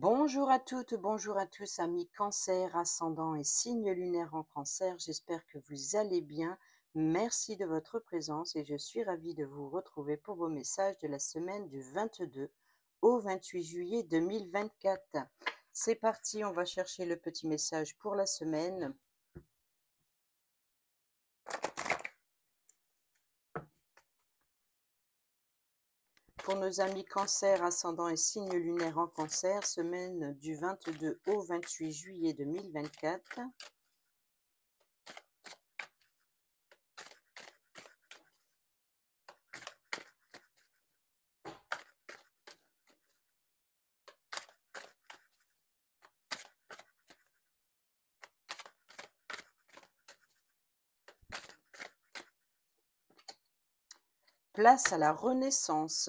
Bonjour à toutes, bonjour à tous, amis Cancer, ascendant et signe lunaire en Cancer. J'espère que vous allez bien. Merci de votre présence et je suis ravie de vous retrouver pour vos messages de la semaine du 22 au 28 juillet 2024. C'est parti, on va chercher le petit message pour la semaine. Pour nos amis Cancer, ascendant et signe lunaire en Cancer, semaine du 22 au 28 juillet 2024. Place à la renaissance.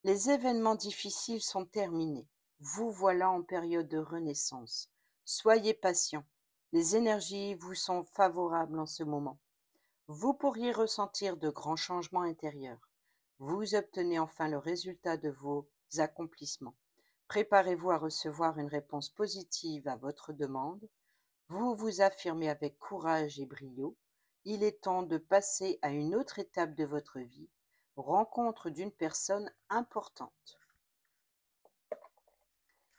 Les événements difficiles sont terminés. Vous voilà en période de renaissance. Soyez patient. Les énergies vous sont favorables en ce moment. Vous pourriez ressentir de grands changements intérieurs. Vous obtenez enfin le résultat de vos accomplissements. Préparez-vous à recevoir une réponse positive à votre demande. Vous vous affirmez avec courage et brio. Il est temps de passer à une autre étape de votre vie, rencontre d'une personne importante.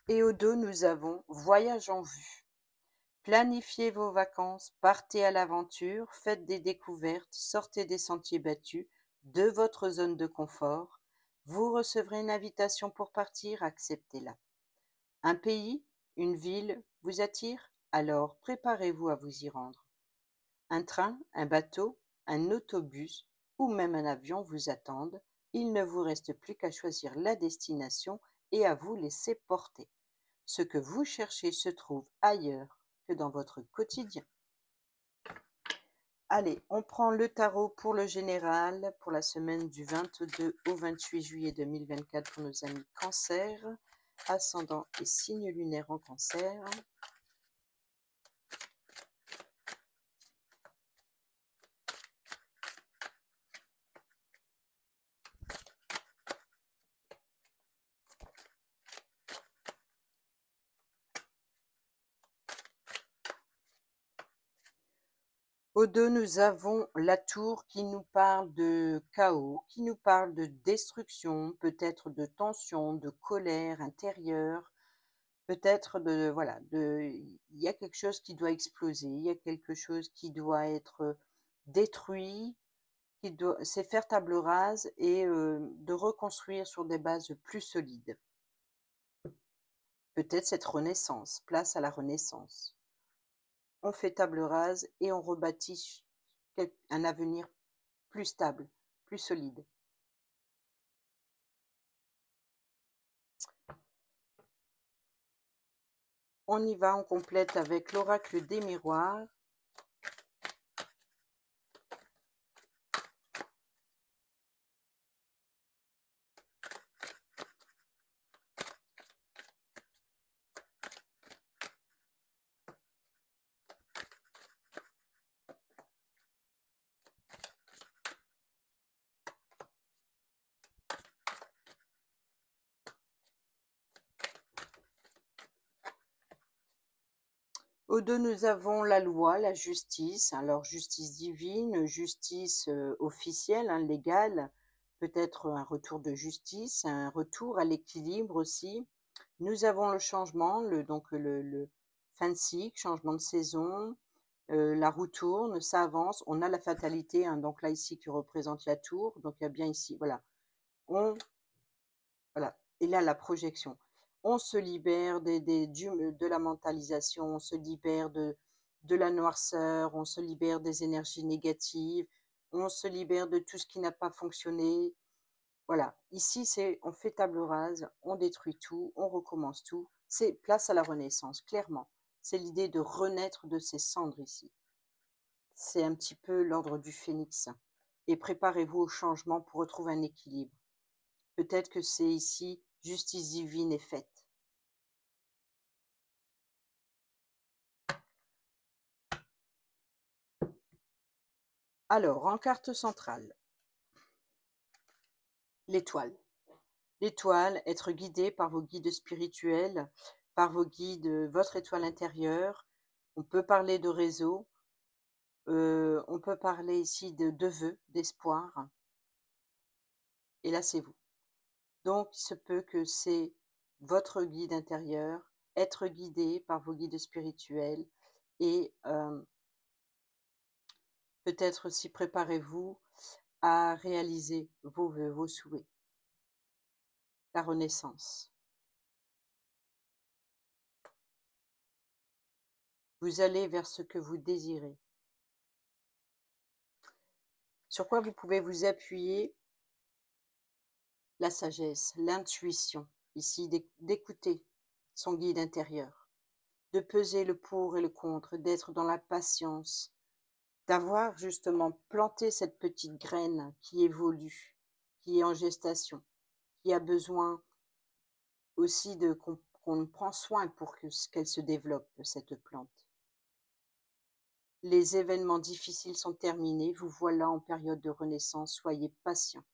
Et au dos, nous avons voyage en vue. Planifiez vos vacances, partez à l'aventure, faites des découvertes, sortez des sentiers battus, de votre zone de confort. Vous recevrez une invitation pour partir, acceptez-la. Un pays, une ville vous attire? Alors préparez-vous à vous y rendre. Un train, un bateau, un autobus ou même un avion vous attendent. Il ne vous reste plus qu'à choisir la destination et à vous laisser porter. Ce que vous cherchez se trouve ailleurs que dans votre quotidien. Allez, on prend le tarot pour le général pour la semaine du 22 au 28 juillet 2024 pour nos amis Cancer, ascendant et signe lunaire en Cancer. Au dos, nous avons la tour qui nous parle de chaos, qui nous parle de destruction, peut-être de tension, de colère intérieure, peut-être de, voilà, il y a quelque chose qui doit exploser, il y a quelque chose qui doit être détruit, c'est faire table rase et de reconstruire sur des bases plus solides. Peut-être cette renaissance, place à la renaissance. On fait table rase et on rebâtit un avenir plus stable, plus solide. On y va, on complète avec l'oracle des miroirs. Au deux, nous avons la loi, la justice. Alors, justice divine, justice officielle, légale, peut-être un retour de justice, un retour à l'équilibre aussi. Nous avons le changement, donc le fin de cycle, changement de saison, la roue tourne, ça avance. On a la fatalité, donc là ici qui représente la tour. Donc il y a bien ici, voilà. Voilà. Et là, la projection. On se libère de la mentalisation, on se libère de la noirceur, on se libère des énergies négatives, on se libère de tout ce qui n'a pas fonctionné. Voilà. Ici, on fait table rase, on détruit tout, on recommence tout. C'est place à la renaissance, clairement. C'est l'idée de renaître de ses cendres ici. C'est un petit peu l'ordre du phénix. Et préparez-vous au changement pour retrouver un équilibre. Peut-être que c'est ici, justice divine est faite. Alors, en carte centrale, l'étoile. L'étoile, être guidé par vos guides spirituels, par vos guides, votre étoile intérieure. On peut parler de réseau, on peut parler ici de vœux, d'espoir, et là c'est vous. Donc il se peut que c'est votre guide intérieur, être guidé par vos guides spirituels et peut-être aussi préparez-vous à réaliser vos vœux, vos souhaits, la renaissance. Vous allez vers ce que vous désirez. Sur quoi vous pouvez vous appuyer? La sagesse, l'intuition, ici d'écouter son guide intérieur, de peser le pour et le contre, d'être dans la patience, d'avoir justement planté cette petite graine qui évolue, qui est en gestation, qui a besoin aussi de qu'on prend soin pour qu'elle se développe, cette plante. Les événements difficiles sont terminés, vous voilà en période de renaissance, soyez patient.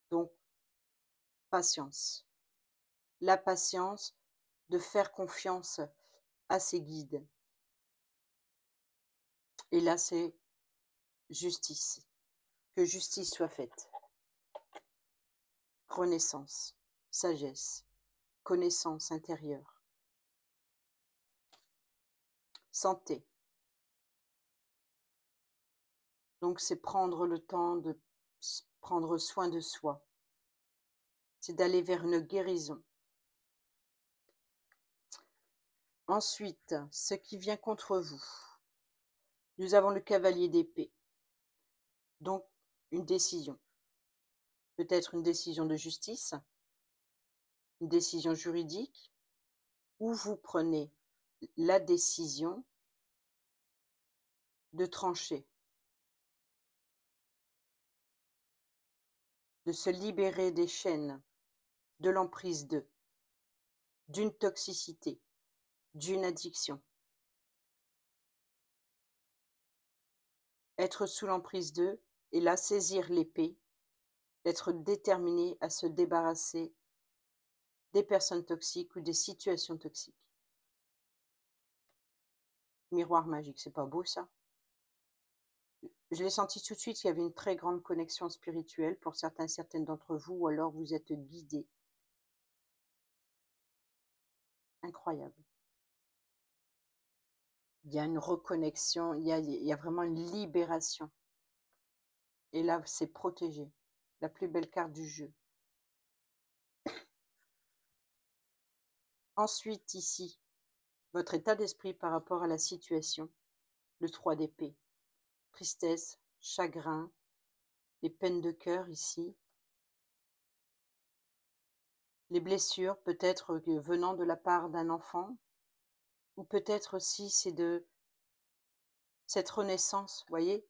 Donc, patience. La patience de faire confiance à ses guides. Et là, c'est justice. Que justice soit faite. Renaissance, sagesse, connaissance intérieure, santé. Donc, c'est prendre le temps de prendre soin de soi. C'est d'aller vers une guérison. Ensuite, ce qui vient contre vous. Nous avons le cavalier d'épée. Donc, une décision. Peut-être une décision de justice, une décision juridique, où vous prenez la décision de trancher, de se libérer des chaînes, de l'emprise d'eux, d'une toxicité, d'une addiction. Être sous l'emprise d'eux et là saisir l'épée, être déterminé à se débarrasser des personnes toxiques ou des situations toxiques. Miroir magique, c'est pas beau ça? Je l'ai senti tout de suite qu'il y avait une très grande connexion spirituelle pour certaines d'entre vous, ou alors vous êtes guidés. Incroyable. Il y a une reconnexion, il y a vraiment une libération. Et là, c'est protégé. La plus belle carte du jeu. Ensuite, ici, votre état d'esprit par rapport à la situation. Le 3 d'épée. Tristesse, chagrin, les peines de cœur ici. Les blessures, peut-être venant de la part d'un enfant. Ou peut-être aussi c'est de cette renaissance, voyez,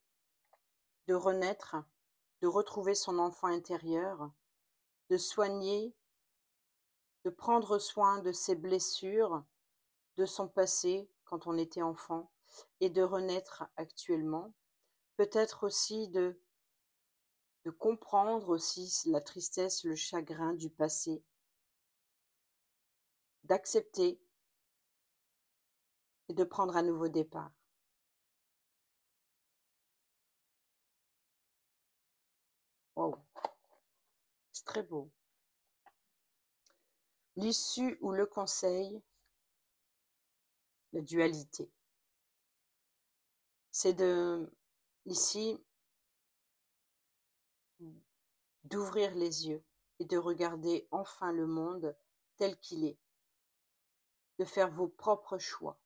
de renaître, de retrouver son enfant intérieur, de soigner, de prendre soin de ses blessures, de son passé quand on était enfant, et de renaître actuellement. Peut-être aussi de comprendre aussi la tristesse, le chagrin du passé, d'accepter et de prendre un nouveau départ. Wow, c'est très beau. L'issue ou le conseil, la dualité. C'est ici, d'ouvrir les yeux et de regarder enfin le monde tel qu'il est, de faire vos propres choix.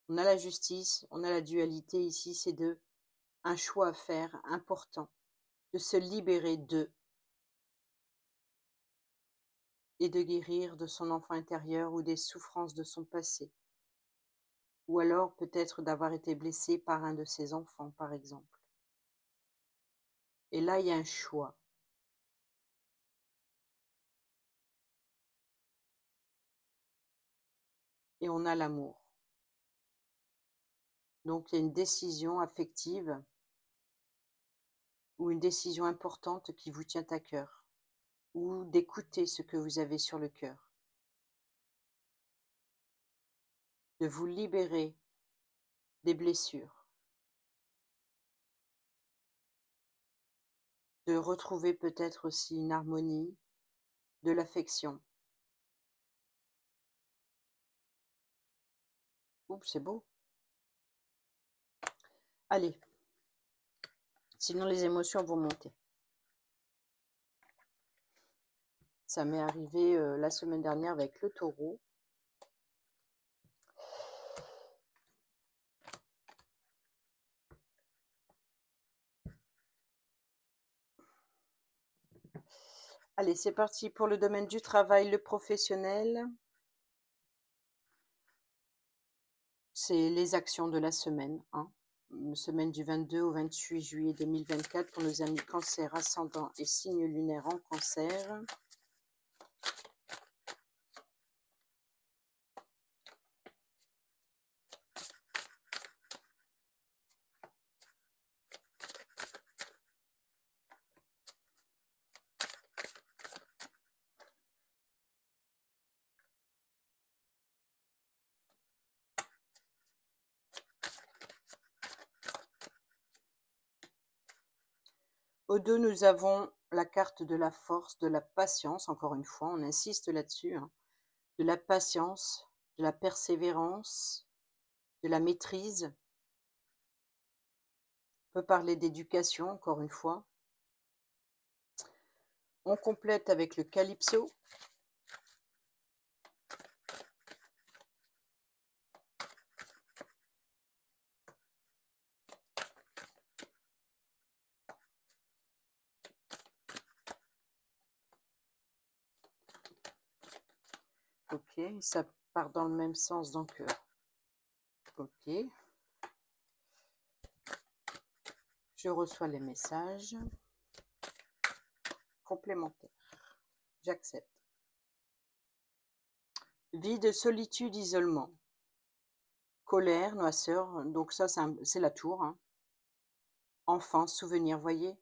On a la justice, on a la dualité ici, c'est un choix à faire important, de se libérer d'eux et de guérir de son enfant intérieur ou des souffrances de son passé. Ou alors peut-être d'avoir été blessé par un de ses enfants, par exemple. Et là, il y a un choix. Et on a l'amour. Donc il y a une décision affective ou une décision importante qui vous tient à cœur. ou d'écouter ce que vous avez sur le cœur, de vous libérer des blessures, de retrouver peut-être aussi une harmonie, de l'affection. Oups, c'est beau. Allez, sinon les émotions vont monter. Ça m'est arrivé la semaine dernière avec le taureau. Allez, c'est parti pour le domaine du travail, le professionnel. C'est les actions de la semaine, hein. Semaine du 22 au 28 juillet 2024 pour nos amis Cancer, ascendant et signe lunaire en Cancer. Au dos, nous avons la carte de la force, de la patience, encore une fois, on insiste là-dessus, hein, de la patience, de la persévérance, de la maîtrise. On peut parler d'éducation, encore une fois. On complète avec le calypso. Ok, ça part dans le même sens, donc ok. Je reçois les messages complémentaires. J'accepte. Vide, solitude, isolement. Colère, noirceur, donc ça c'est la tour, hein. Enfance, souvenir, voyez.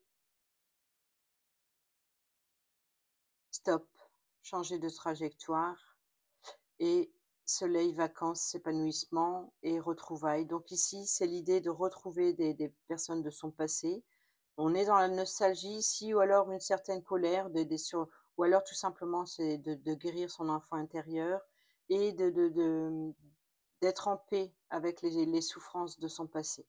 Stop, changer de trajectoire. Et soleil, vacances, épanouissement et retrouvailles. Donc ici, c'est l'idée de retrouver des personnes de son passé. On est dans la nostalgie ici, ou alors une certaine colère, ou alors tout simplement c'est de guérir son enfant intérieur et d'être en paix avec les souffrances de son passé.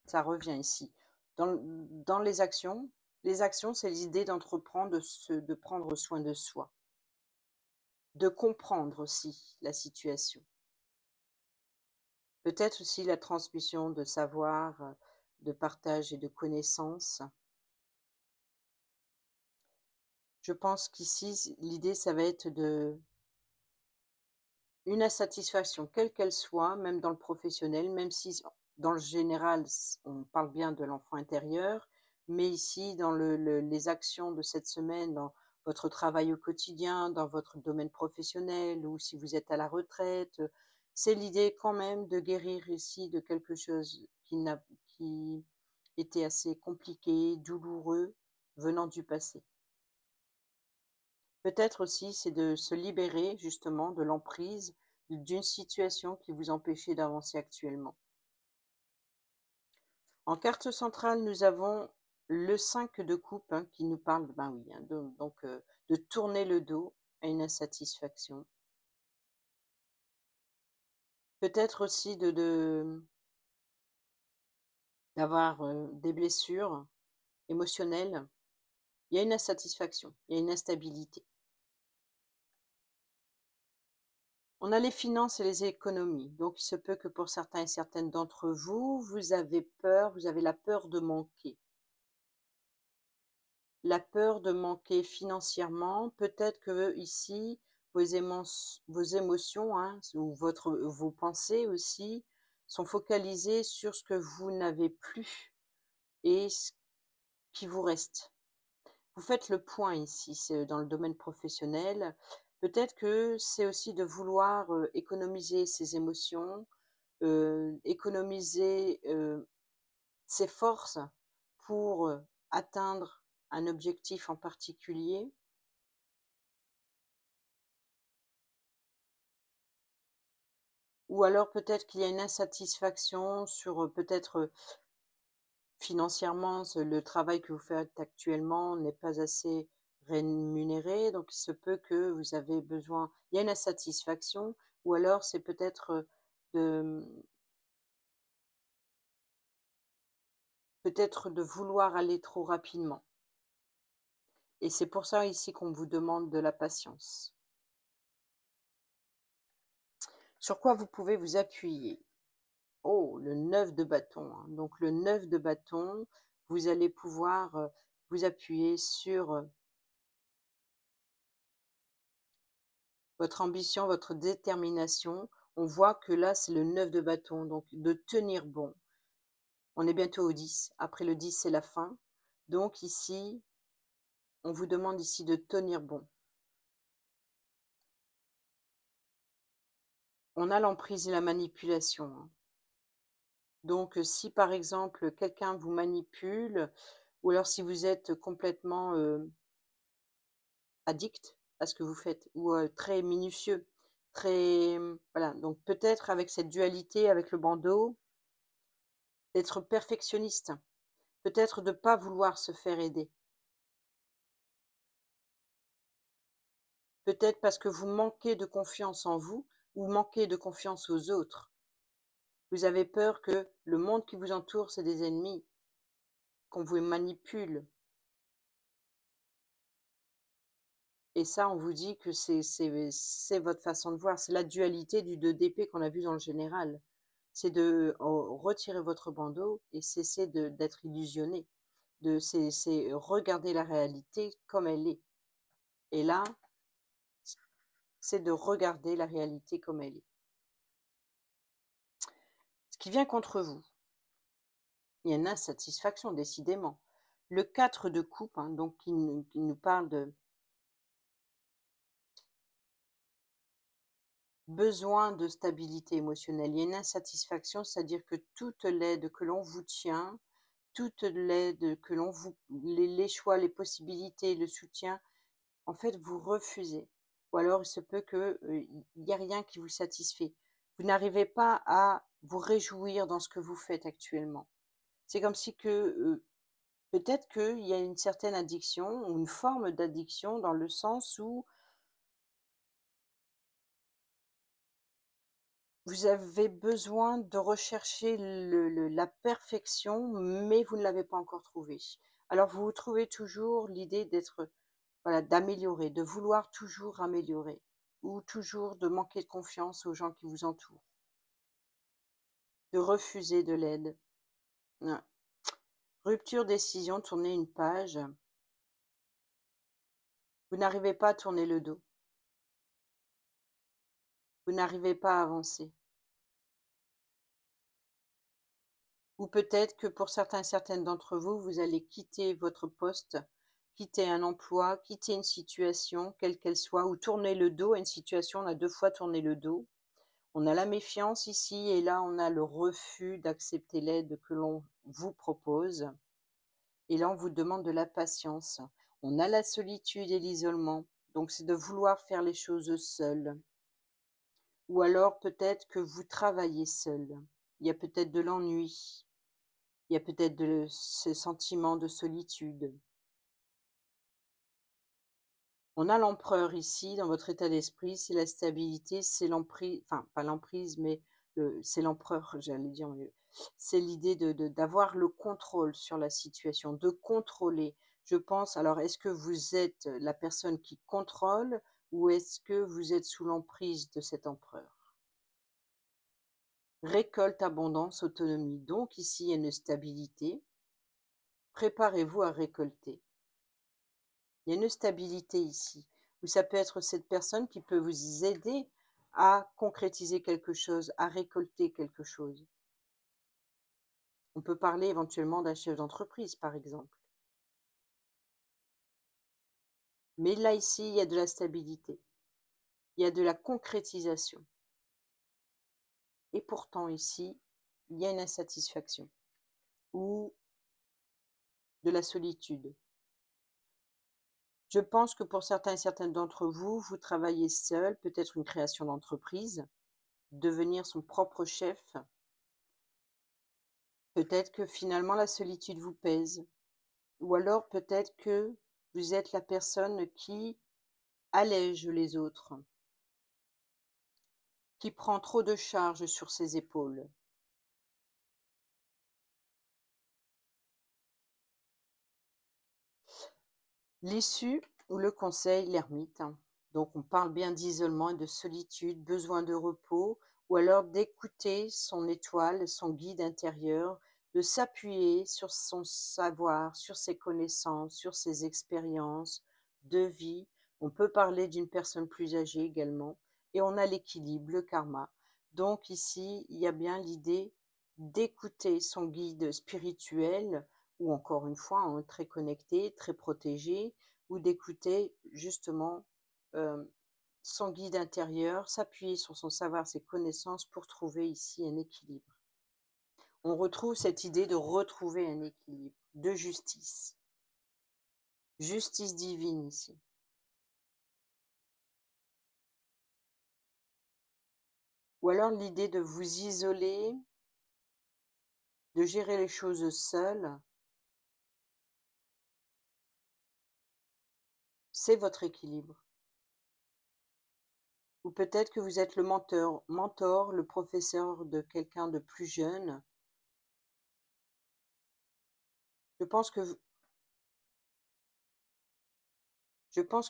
Ça revient ici. Dans les actions, c'est l'idée d'entreprendre, de prendre soin de soi, de comprendre aussi la situation. Peut-être aussi la transmission de savoir, de partage et de connaissances. Je pense qu'ici, l'idée, ça va être une insatisfaction, quelle qu'elle soit, même dans le professionnel, même si dans le général, on parle bien de l'enfant intérieur, mais ici, dans les actions de cette semaine, dans votre travail au quotidien, dans votre domaine professionnel, ou si vous êtes à la retraite, c'est l'idée quand même de guérir ici de quelque chose qui était assez compliqué, douloureux, venant du passé. Peut-être aussi, c'est de se libérer justement de l'emprise d'une situation qui vous empêchait d'avancer actuellement. En carte centrale, nous avons le 5 de coupe, hein, qui nous parle, ben oui, hein, de tourner le dos à une insatisfaction. Peut-être aussi d'avoir des blessures émotionnelles. Il y a une insatisfaction, il y a une instabilité. On a les finances et les économies. Donc, il se peut que pour certains et certaines d'entre vous, vous avez peur, vous avez la peur de manquer. La peur de manquer financièrement, peut-être que ici, vos émotions, hein, ou vos pensées aussi, sont focalisées sur ce que vous n'avez plus et ce qui vous reste. Vous faites le point ici, c'est dans le domaine professionnel. Peut-être que c'est aussi de vouloir économiser ses émotions, économiser ses forces pour atteindre un objectif en particulier? Ou alors peut-être qu'il y a une insatisfaction sur, peut-être, financièrement, le travail que vous faites actuellement n'est pas assez rémunéré, donc il se peut que vous avez besoin il y a une insatisfaction ou alors c'est peut-être, de peut-être de vouloir aller trop rapidement et c'est pour ça ici qu'on vous demande de la patience. Sur quoi vous pouvez vous appuyer? Oh, le 9 de bâton, hein. Donc le 9 de bâton, vous allez pouvoir, vous appuyer sur, votre ambition, votre détermination. On voit que là, c'est le 9 de bâton, donc de tenir bon. On est bientôt au 10. Après le 10, c'est la fin. Donc ici, on vous demande ici de tenir bon. On a l'emprise et la manipulation, hein. Donc si par exemple, quelqu'un vous manipule ou alors si vous êtes complètement, addict à ce que vous faites ou, très minutieux, très, voilà, donc peut-être avec cette dualité avec le bandeau, d'être perfectionniste. Peut-être de ne pas vouloir se faire aider. Peut-être parce que vous manquez de confiance en vous ou manquez de confiance aux autres. Vous avez peur que le monde qui vous entoure, c'est des ennemis, qu'on vous manipule. Et ça, on vous dit que c'est votre façon de voir. C'est la dualité du 2 d'épée qu'on a vu dans le général. C'est de retirer votre bandeau et cesser d'être illusionné. C'est regarder la réalité comme elle est. Et là, c'est de regarder la réalité comme elle est. Ce qui vient contre vous, il y a une insatisfaction décidément. Le 4 de coupe, hein, donc qui nous parle de besoin de stabilité émotionnelle. Il y a une insatisfaction, c'est-à-dire que toute l'aide que l'on vous tient, toute l'aide que l'on vous les choix, les possibilités, le soutien, en fait, vous refusez. Ou alors il se peut que, il y a rien qui vous satisfait. Vous n'arrivez pas à vous réjouir dans ce que vous faites actuellement. C'est comme si que, peut-être qu'il y a une certaine addiction ou une forme d'addiction dans le sens où vous avez besoin de rechercher la perfection, mais vous ne l'avez pas encore trouvée. Alors vous trouvez toujours l'idée d'être, voilà, d'améliorer, de vouloir toujours améliorer ou toujours de manquer de confiance aux gens qui vous entourent, de refuser de l'aide. Ouais. Rupture, décision, tourner une page. Vous n'arrivez pas à tourner le dos. Vous n'arrivez pas à avancer. Ou peut-être que pour certains et certaines d'entre vous, vous allez quitter votre poste, quitter un emploi, quitter une situation, quelle qu'elle soit, ou tourner le dos à une situation. On a 2 fois tourné le dos. On a la méfiance ici et là, on a le refus d'accepter l'aide que l'on vous propose. Et là, on vous demande de la patience. On a la solitude et l'isolement. Donc, c'est de vouloir faire les choses seul. Ou alors peut-être que vous travaillez seul. Il y a peut-être de l'ennui. Il y a peut-être ce sentiment de solitude. On a l'empereur ici, dans votre état d'esprit, c'est la stabilité, c'est l'emprise, enfin pas l'emprise, mais c'est l'empereur, j'allais dire, mais c'est l'idée d'avoir le contrôle sur la situation, de contrôler. Je pense, alors est-ce que vous êtes la personne qui contrôle ou est-ce que vous êtes sous l'emprise de cet empereur? Récolte, abondance, autonomie. Donc ici, il y a une stabilité. Préparez-vous à récolter. Il y a une stabilité ici, où ça peut être cette personne qui peut vous aider à concrétiser quelque chose, à récolter quelque chose. On peut parler éventuellement d'un chef d'entreprise, par exemple. Mais là, ici, il y a de la stabilité, il y a de la concrétisation. Et pourtant, ici, il y a une insatisfaction ou de la solitude. Je pense que pour certains et certaines d'entre vous, vous travaillez seul, peut-être une création d'entreprise, devenir son propre chef. Peut-être que finalement la solitude vous pèse. Ou alors peut-être que vous êtes la personne qui allège les autres, qui prend trop de charges sur ses épaules. L'issue ou le conseil, l'ermite. Donc on parle bien d'isolement et de solitude, besoin de repos, ou alors d'écouter son étoile, son guide intérieur, de s'appuyer sur son savoir, sur ses connaissances, sur ses expériences de vie. On peut parler d'une personne plus âgée également. Et on a l'équilibre, le karma. Donc ici, il y a bien l'idée d'écouter son guide spirituel, ou encore une fois, hein, très connecté, très protégé, ou d'écouter justement euh, son guide intérieur, s'appuyer sur son savoir, ses connaissances pour trouver ici un équilibre. On retrouve cette idée de retrouver un équilibre, de justice. Justice divine ici. Ou alors l'idée de vous isoler, de gérer les choses seul, c'est votre équilibre. Ou peut-être que vous êtes le mentor, le professeur de quelqu'un de plus jeune. Je pense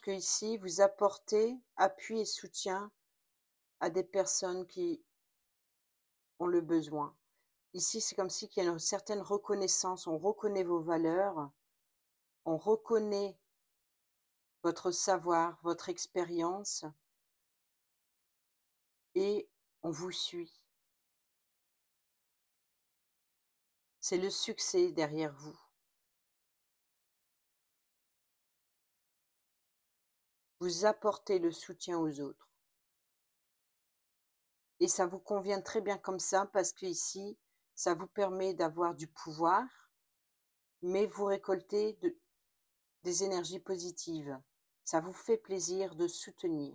que ici, vous apportez appui et soutien à des personnes qui ont le besoin. Ici, c'est comme si qu'il y a une certaine reconnaissance, on reconnaît vos valeurs, on reconnaît votre savoir, votre expérience, et on vous suit. C'est le succès derrière vous. Vous apportez le soutien aux autres. Et ça vous convient très bien comme ça parce que ici, ça vous permet d'avoir du pouvoir, mais vous récoltez des énergies positives. Ça vous fait plaisir de soutenir.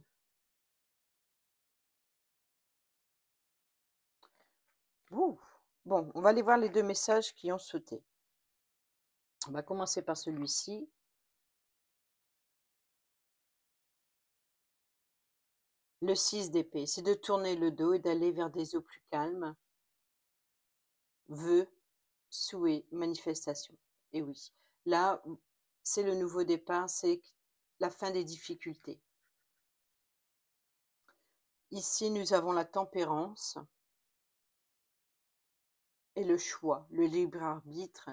Ouh. Bon, on va aller voir les deux messages qui ont sauté. On va commencer par celui-ci. Le 6 d'épée, c'est de tourner le dos et d'aller vers des eaux plus calmes. Vœux, souhaits, manifestations. Et oui, là, c'est le nouveau départ, c'est la fin des difficultés. Ici, nous avons la tempérance et le choix, le libre arbitre.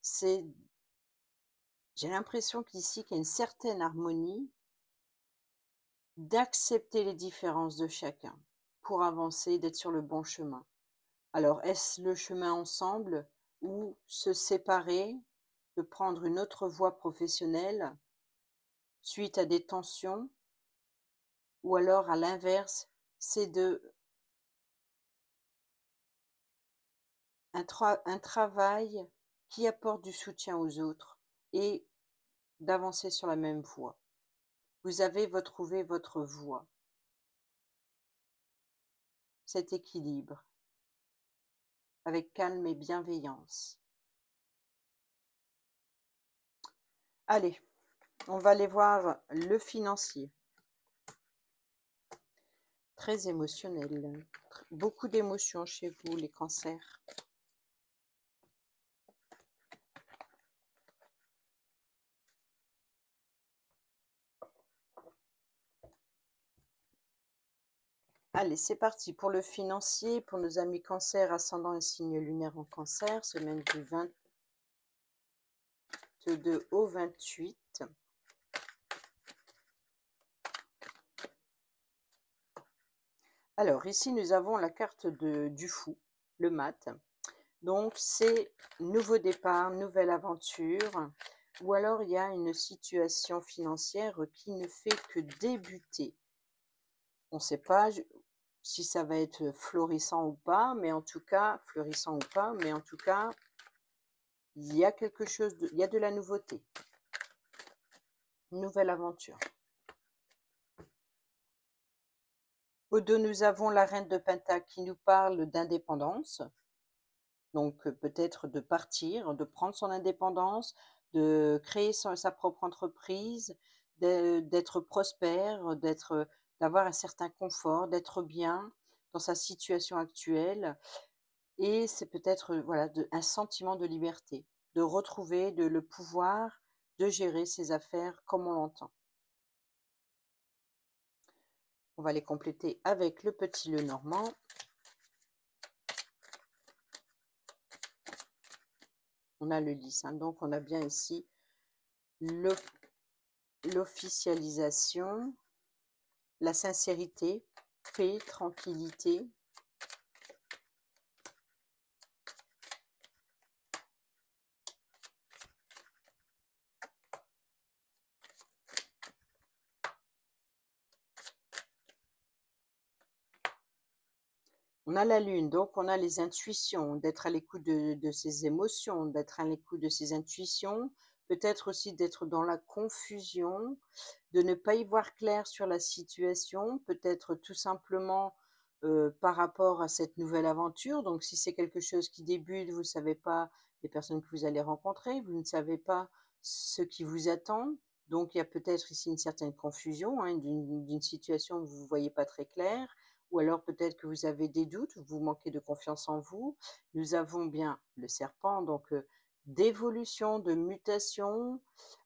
C'est, j'ai l'impression qu'ici, qu'il y a une certaine harmonie, d'accepter les différences de chacun pour avancer, d'être sur le bon chemin. Alors, est-ce le chemin ensemble ou se séparer, de prendre une autre voie professionnelle suite à des tensions, ou alors à l'inverse, c'est un travail qui apporte du soutien aux autres et d'avancer sur la même voie. Vous avez trouvé votre voie, cet équilibre, avec calme et bienveillance. Allez, on va aller voir le financier. Très émotionnel, beaucoup d'émotions chez vous, les cancers. Allez, c'est parti pour le financier, pour nos amis cancer, ascendant et signe lunaire en cancer, semaine du 22 au 28. Alors, ici, nous avons la carte du fou, le mat. Donc, c'est nouveau départ, nouvelle aventure. Ou alors, il y a une situation financière qui ne fait que débuter. On ne sait pas si ça va être florissant ou pas, mais en tout cas, il y a quelque chose, il y a de la nouveauté. Nouvelle aventure. Au dos, nous avons la reine de Pentacle qui nous parle d'indépendance. Donc peut-être de partir, de prendre son indépendance, de créer sa propre entreprise, d'être prospère, d'avoir un certain confort, d'être bien dans sa situation actuelle. Et c'est peut-être voilà, un sentiment de liberté, de retrouver le pouvoir de gérer ses affaires comme on l'entend. On va les compléter avec le petit Lenormand. On a le lys, hein, donc on a bien ici l'officialisation, la sincérité, paix, tranquillité. On a la lune, donc on a les intuitions, d'être à l'écoute de ses émotions, d'être à l'écoute de ses intuitions, peut-être aussi d'être dans la confusion, de ne pas y voir clair sur la situation, peut-être tout simplement par rapport à cette nouvelle aventure. Donc si c'est quelque chose qui débute, vous ne savez pas les personnes que vous allez rencontrer, vous ne savez pas ce qui vous attend. Donc il y a peut-être ici une certaine confusion, hein, d'une situation où vous ne voyez pas très clair, ou alors peut-être que vous avez des doutes, vous manquez de confiance en vous. Nous avons bien le serpent, donc d'évolution, de mutation.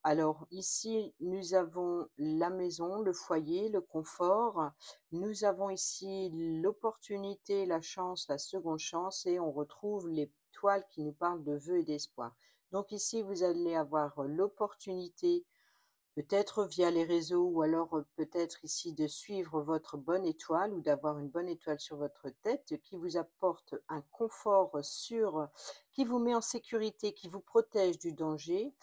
Alors ici, nous avons la maison, le foyer, le confort. Nous avons ici l'opportunité, la chance, la seconde chance, et on retrouve les toiles qui nous parlent de vœux et d'espoir. Donc ici, vous allez avoir l'opportunité, peut-être via les réseaux, ou alors peut-être ici de suivre votre bonne étoile, ou d'avoir une bonne étoile sur votre tête qui vous apporte un confort qui vous met en sécurité, qui vous protège du danger.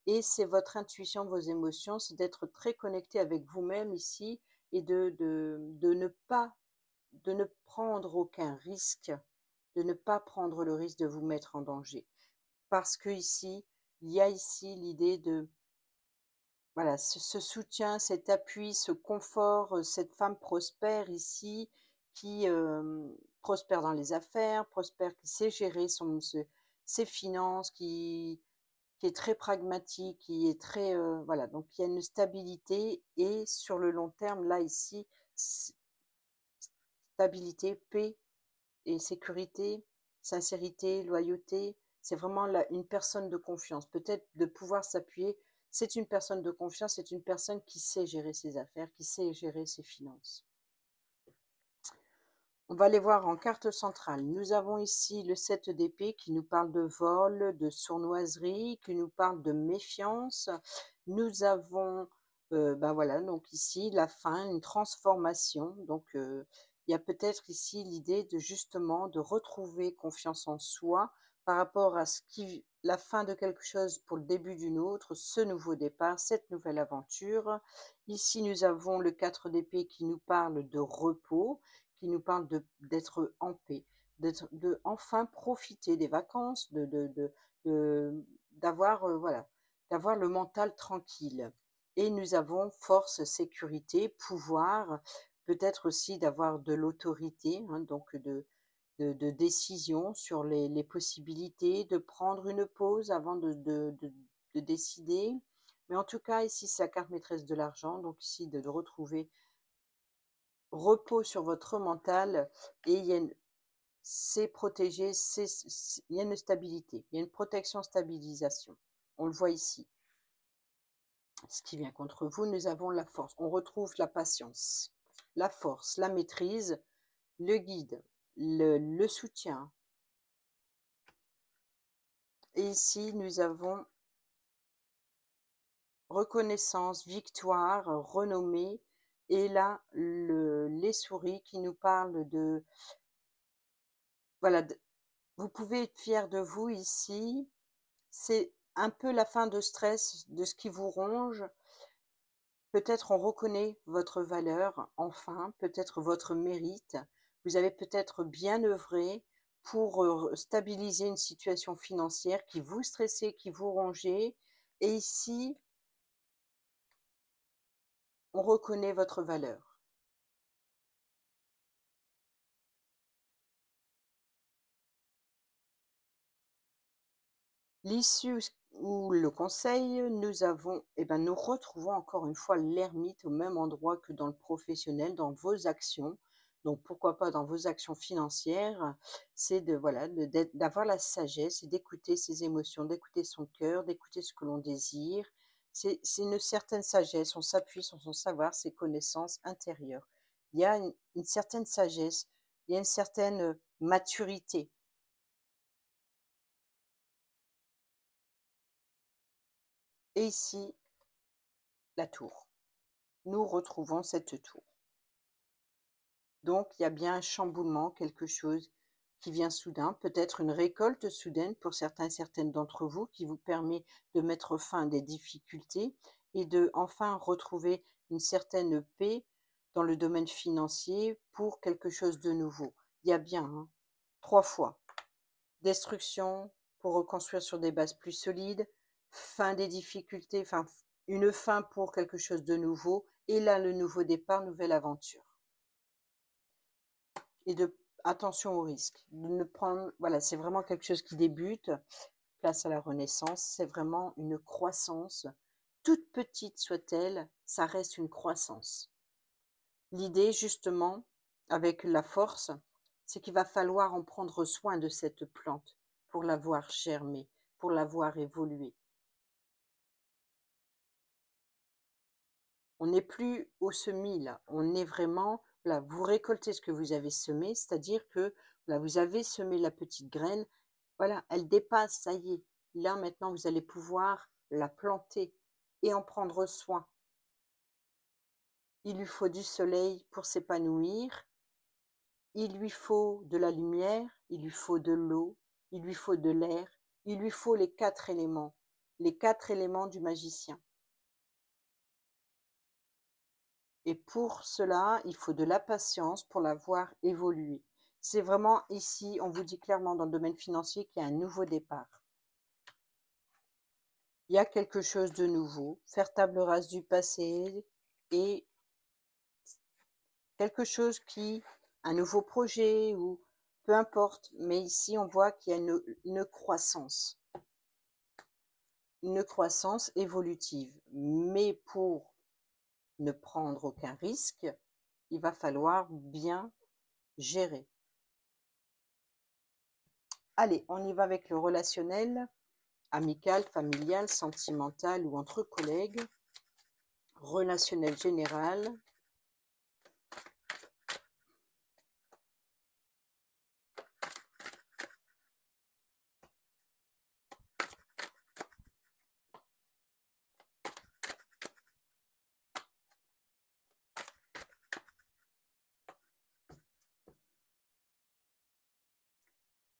Et c'est votre intuition, vos émotions, c'est d'être très connecté avec vous-même ici, et de ne prendre aucun risque, de ne pas prendre le risque de vous mettre en danger. Parce que ici, il y a ici l'idée de voilà, ce soutien, cet appui, ce confort, cette femme prospère ici, qui prospère dans les affaires, prospère, qui sait gérer ses finances, qui est très pragmatique, qui est très voilà, donc il y a une stabilité, et sur le long terme, là ici, stabilité, paix et sécurité, sincérité, loyauté. C'est vraiment une personne de confiance. Peut-être de pouvoir s'appuyer. C'est une personne de confiance, c'est une personne qui sait gérer ses affaires, qui sait gérer ses finances. On va les voir en carte centrale. Nous avons ici le 7 d'épée qui nous parle de vol, de sournoiserie, qui nous parle de méfiance. Nous avons, ben voilà, donc ici la fin, une transformation. Donc il y a peut-être ici l'idée de justement de retrouver confiance en soi par rapport à la fin de quelque chose pour le début d'une autre, ce nouveau départ, cette nouvelle aventure. Ici nous avons le 4 d'épée qui nous parle de repos, qui nous parle d'être en paix, de enfin profiter des vacances, d'avoir voilà, d'avoir le mental tranquille. Et nous avons force, sécurité, pouvoir, peut-être aussi d'avoir de l'autorité, hein, donc de décision sur les possibilités, de prendre une pause avant de décider. Mais en tout cas, ici, c'est la carte maîtresse de l'argent, donc ici, de retrouver repos sur votre mental, et c'est protégé, il y a une stabilité, il y a une protection, stabilisation. On le voit ici. Ce qui vient contre vous, nous avons la force. On retrouve la patience, la force, la maîtrise, le guide, le soutien. Et ici, nous avons reconnaissance, victoire, renommée. Et là, les souris qui nous parlent de voilà, vous pouvez être fier de vous ici. C'est un peu la fin de stress, de ce qui vous ronge. Peut-être on reconnaît votre valeur, enfin, peut-être votre mérite. Vous avez peut-être bien œuvré pour stabiliser une situation financière qui vous stressait, qui vous rongeait. Et ici, on reconnaît votre valeur. L'issue ou le conseil, nous avons, nous retrouvons encore une fois l'ermite au même endroit que dans le professionnel, dans vos actions. Donc pourquoi pas dans vos actions financières, c'est de voilà, d'avoir la sagesse et d'écouter ses émotions, d'écouter son cœur, d'écouter ce que l'on désire. C'est une certaine sagesse, on s'appuie sur son savoir, ses connaissances intérieures. Il y a une certaine sagesse, il y a une certaine maturité. Et ici, la tour. Nous retrouvons cette tour. Donc, il y a bien un chamboulement, quelque chose qui vient soudain, peut-être une récolte soudaine pour certains et certaines d'entre vous qui vous permet de mettre fin à des difficultés et de enfin retrouver une certaine paix dans le domaine financier pour quelque chose de nouveau. Il y a bien, hein, 3 fois. Destruction pour reconstruire sur des bases plus solides, fin des difficultés, enfin une fin pour quelque chose de nouveau, et là le nouveau départ, nouvelle aventure. Et de attention au risque, de ne prendre, voilà, c'est vraiment quelque chose qui débute, place à la renaissance, c'est vraiment une croissance, toute petite soit-elle, ça reste une croissance. L'idée justement, avec la force, c'est qu'il va falloir en prendre soin de cette plante pour la voir germer, pour la voir évoluer. On n'est plus au semis là, on est vraiment là, vous récoltez ce que vous avez semé, c'est-à-dire que là, vous avez semé la petite graine, voilà, elle dépasse, ça y est. Là maintenant, vous allez pouvoir la planter et en prendre soin. Il lui faut du soleil pour s'épanouir, il lui faut de la lumière, il lui faut de l'eau, il lui faut de l'air, il lui faut les 4 éléments, les 4 éléments du magicien. Et pour cela, il faut de la patience pour la voir évoluer. C'est vraiment ici, on vous dit clairement dans le domaine financier qu'il y a un nouveau départ. Il y a quelque chose de nouveau, faire table rase du passé et quelque chose qui, un nouveau projet ou peu importe, mais ici on voit qu'il y a une croissance évolutive. Mais pour ne prendre aucun risque, il va falloir bien gérer. Allez, on y va avec le relationnel, amical, familial, sentimental ou entre collègues. Relationnel général.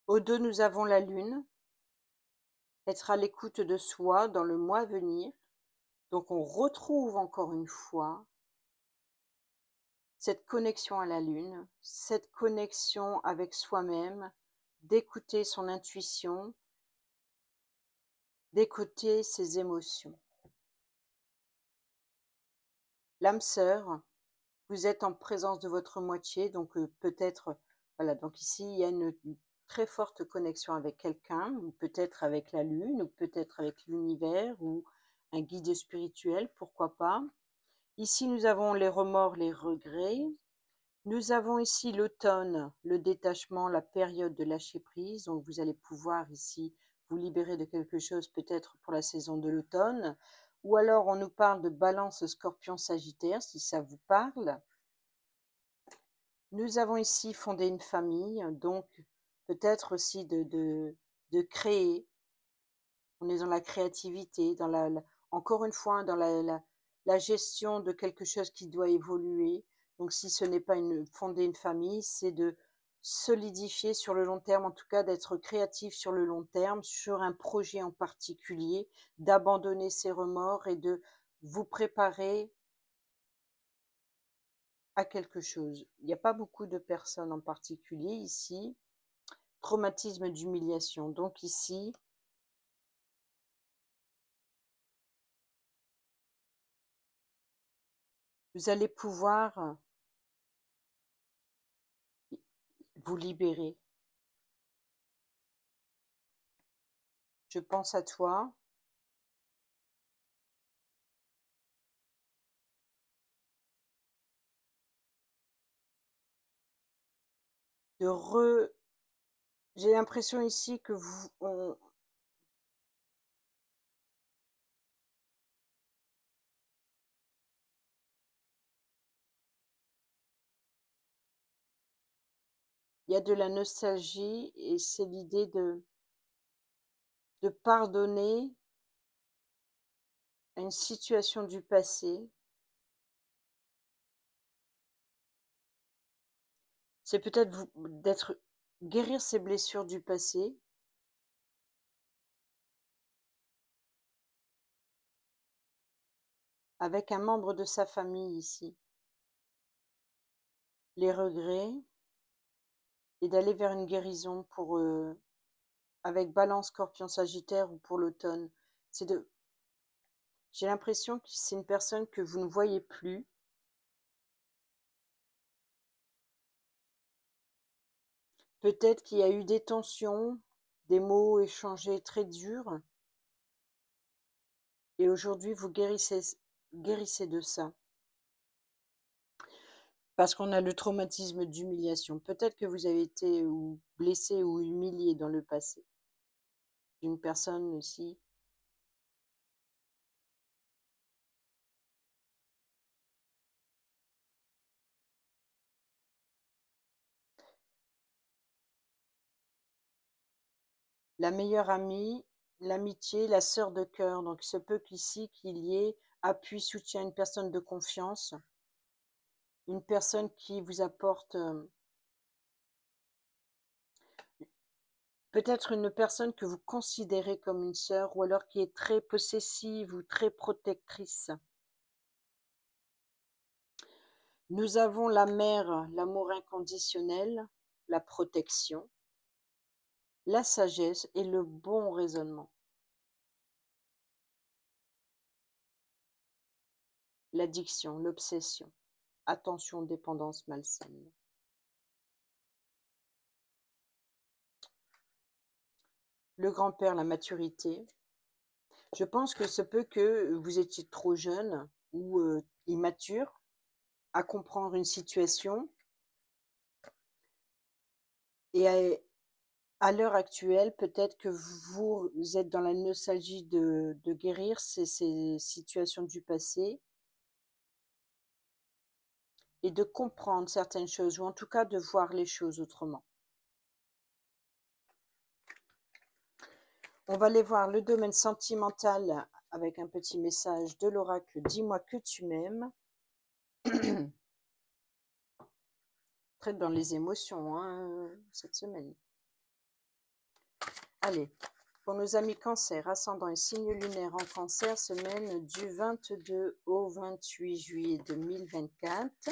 Au 2, nous avons la lune. Être à l'écoute de soi dans le mois à venir. Donc on retrouve encore une fois cette connexion à la lune, cette connexion avec soi-même, d'écouter son intuition, d'écouter ses émotions. L'âme sœur, vous êtes en présence de votre moitié, donc peut-être, voilà, donc ici il y a une très forte connexion avec quelqu'un, ou peut-être avec la lune, ou peut-être avec l'univers, ou un guide spirituel, pourquoi pas. Ici nous avons les remords, les regrets. Nous avons ici l'automne, le détachement, la période de lâcher prise. Donc vous allez pouvoir ici vous libérer de quelque chose peut-être pour la saison de l'automne. Ou alors on nous parle de balance scorpion sagittaire si ça vous parle. Nous avons ici fondé une famille, donc peut-être aussi de créer. On est dans la créativité, dans encore une fois, dans la gestion de quelque chose qui doit évoluer. Donc si ce n'est pas fonder une famille, c'est de solidifier sur le long terme, en tout cas d'être créatif sur le long terme, sur un projet en particulier, d'abandonner ses remords et de vous préparer à quelque chose. Il n'y a pas beaucoup de personnes en particulier ici. Traumatisme d'humiliation. Donc ici, Vous allez pouvoir vous libérer. Je pense à toi. J'ai l'impression ici que il y a de la nostalgie et c'est l'idée de pardonner à une situation du passé. C'est peut-être d'être guérir ses blessures du passé avec un membre de sa famille ici. Les regrets et d'aller vers une guérison pour avec Balance, Scorpion, Sagittaire ou pour l'automne. J'ai l'impression que c'est une personne que vous ne voyez plus. Peut-être qu'il y a eu des tensions, des mots échangés très durs. Et aujourd'hui, vous guérissez de ça. Parce qu'on a le traumatisme d'humiliation. Peut-être que vous avez été ou blessé ou humilié dans le passé. D'une personne aussi. La meilleure amie, l'amitié, la sœur de cœur. Donc, il se peut qu'ici, qu'il y ait appui, soutien, une personne de confiance. Une personne qui vous apporte peut-être une personne que vous considérez comme une sœur ou alors qui est très possessive ou très protectrice. Nous avons la mère, l'amour inconditionnel, la protection, la sagesse et le bon raisonnement. L'addiction, l'obsession. Attention, dépendance malsaine. Le grand-père, la maturité. Je pense que ce peut que vous étiez trop jeune ou immature à comprendre une situation et à l'heure actuelle, peut-être que vous êtes dans la nostalgie de guérir ces situations du passé et de comprendre certaines choses, ou en tout cas de voir les choses autrement. On va aller voir le domaine sentimental avec un petit message de l'oracle. Dis-moi que tu m'aimes. Très dans les émotions hein, cette semaine. Allez, pour nos amis cancer, ascendant et signe lunaire en cancer, semaine du 22 au 28 juillet 2024.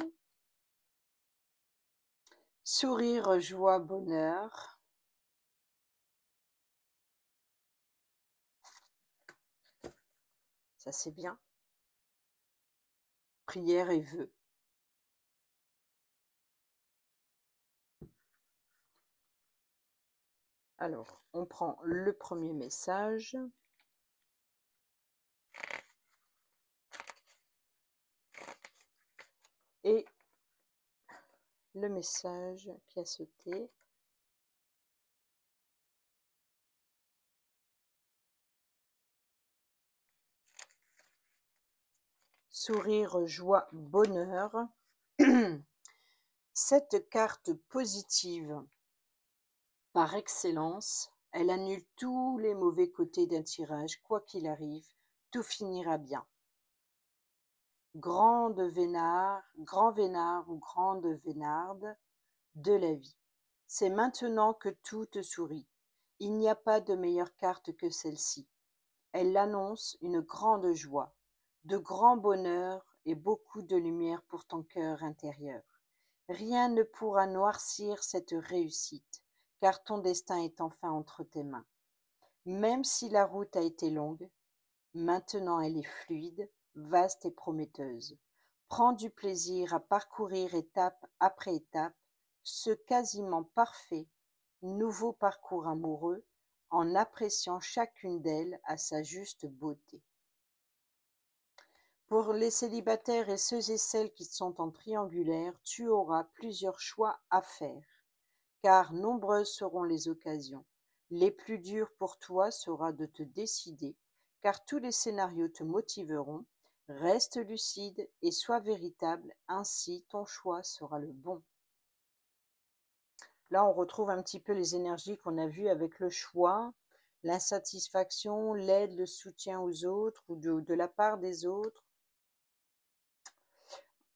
Sourire, joie, bonheur. Ça c'est bien. Prière et vœux. Alors, on prend le premier message. Et le message qui a sauté. Sourire, joie, bonheur. Cette carte positive, par excellence, elle annule tous les mauvais côtés d'un tirage. Quoi qu'il arrive, tout finira bien. Grand vénard ou grande vénarde de la vie. C'est maintenant que tout te sourit. Il n'y a pas de meilleure carte que celle-ci. Elle annonce une grande joie, de grand bonheur et beaucoup de lumière pour ton cœur intérieur. Rien ne pourra noircir cette réussite, car ton destin est enfin entre tes mains. Même si la route a été longue, maintenant elle est fluide, vaste et prometteuse. Prends du plaisir à parcourir étape après étape ce quasiment parfait nouveau parcours amoureux en appréciant chacune d'elles à sa juste beauté. Pour les célibataires et ceux et celles qui sont en triangulaire, tu auras plusieurs choix à faire, car nombreuses seront les occasions. Les plus dures pour toi sera de te décider, car tous les scénarios te motiveront. Reste lucide et sois véritable, ainsi ton choix sera le bon. Là, on retrouve un petit peu les énergies qu'on a vues avec le choix, l'insatisfaction, l'aide, le soutien aux autres ou de la part des autres.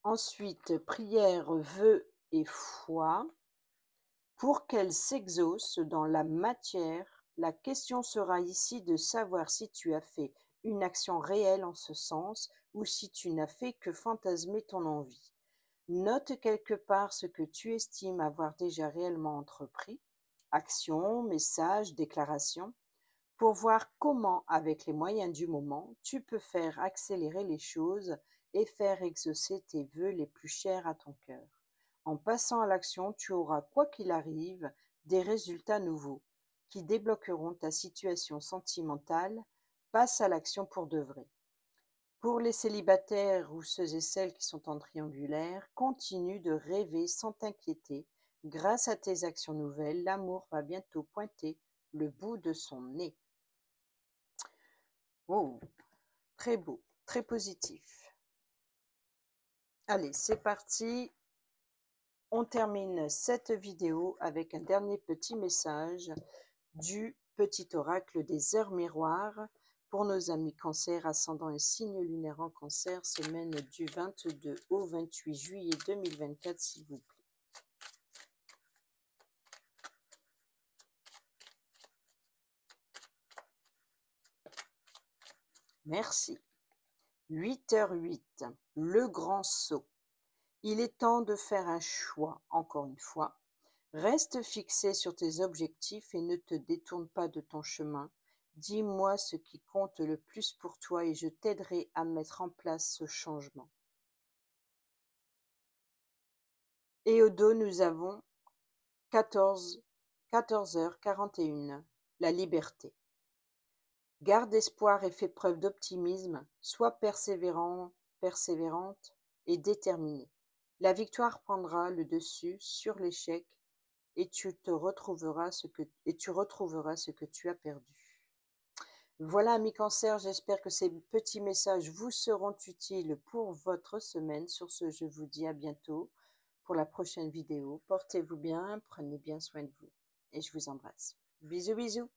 Ensuite, prière, vœux et foi. Pour qu'elle s'exauce dans la matière, la question sera ici de savoir si tu as fait une action réelle en ce sens ou si tu n'as fait que fantasmer ton envie. Note quelque part ce que tu estimes avoir déjà réellement entrepris, action, message, déclaration, pour voir comment, avec les moyens du moment, tu peux faire accélérer les choses et faire exaucer tes vœux les plus chers à ton cœur. En passant à l'action, tu auras, quoi qu'il arrive, des résultats nouveaux qui débloqueront ta situation sentimentale. Passe à l'action pour de vrai. Pour les célibataires ou ceux et celles qui sont en triangulaire, continue de rêver sans t'inquiéter. Grâce à tes actions nouvelles, l'amour va bientôt pointer le bout de son nez. Oh, très beau, très positif. Allez, c'est parti. On termine cette vidéo avec un dernier petit message du petit oracle des heures miroirs pour nos amis Cancer, ascendant et signe lunaire en Cancer, semaine du 22 au 28 juillet 2024, s'il vous plaît. Merci. 8h08, le grand saut. Il est temps de faire un choix, encore une fois. Reste fixé sur tes objectifs et ne te détourne pas de ton chemin. Dis-moi ce qui compte le plus pour toi et je t'aiderai à mettre en place ce changement. Et au dos, nous avons 14h41, la liberté. Garde espoir et fais preuve d'optimisme, sois persévérante et déterminée. La victoire prendra le dessus sur l'échec et tu retrouveras ce que tu as perdu. Voilà, amis Cancer, j'espère que ces petits messages vous seront utiles pour votre semaine. Sur ce, je vous dis à bientôt pour la prochaine vidéo. Portez-vous bien, prenez bien soin de vous et je vous embrasse. Bisous, bisous.